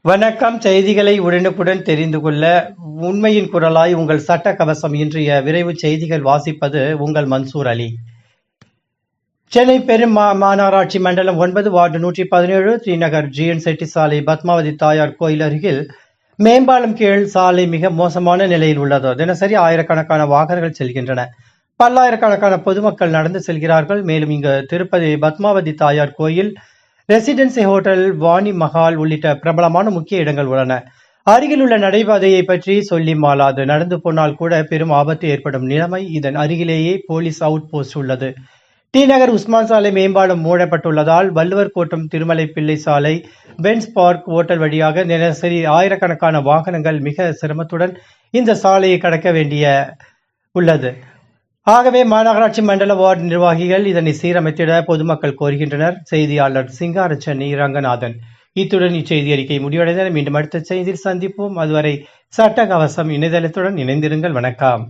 வணக்கம். செய்திகளை உடனுக்குடன் தெரிந்து கொள்ள உண்மையின் குரலாய் உங்கள் சட்ட கவசம். இன்றைய விரைவு செய்திகள் வாசிப்பது உங்கள் மன்சூர் அலி. சென்னை பெரும் மாநகராட்சி மண்டலம் 9 வார்டு 117 ஸ்ரீநகர் ஜிஎன் செட்டி சாலை பத்மாவதி தாயார் கோயில் அருகில் மேம்பாலம் கீழ் சாலை மிக மோசமான நிலையில் உள்ளது. தினசரி ஆயிரக்கணக்கான வாகனங்கள் செல்கின்றன. பல்லாயிரக்கணக்கான பொதுமக்கள் நடந்து செல்கிறார்கள். மேலும் இங்கு திருப்பதி பத்மாவதி தாயார் கோயில், ரெசிடென்சி ஹோட்டல், வாணி மஹால் உள்ளிட்ட பிரபலமான முக்கிய இடங்கள் உள்ளன. அருகில் உள்ள நடைபாதையை பற்றி சொல்லி மாளாது. நடந்து போனால் கூட பெரும் ஆபத்து ஏற்படும் நிலைமை. இதன் அருகிலேயே போலீஸ் அவுட் போஸ்ட் உள்ளது. டி நகர் உஸ்மான் சாலை மேம்பாலம் மூடப்பட்டுள்ளதால் வள்ளுவர் கோட்டம், திருமலை பிள்ளை சாலை, பென்ஸ் பார்க் ஓட்டல் வழியாக தினசரி ஆயிரக்கணக்கான வாகனங்கள் மிக சிரமத்துடன் இந்த சாலையை கடக்க வேண்டிய உள்ளது. ஆகவே மாநகராட்சி மண்டல வார்டு நிர்வாகிகள் இதனை சீரமைத்திட பொதுமக்கள் கோருகின்றனர். செய்தியாளர் சிங்காரச்சென்னை ரங்கநாதன். இத்துடன் இச்செய்தி அறிக்கை முடிவடைந்தது. மீண்டும் அடுத்த செய்தியில் சந்திப்போம். அதுவரை சட்ட கவசம் இணையதளத்துடன் இணைந்திருங்கள். வணக்கம்.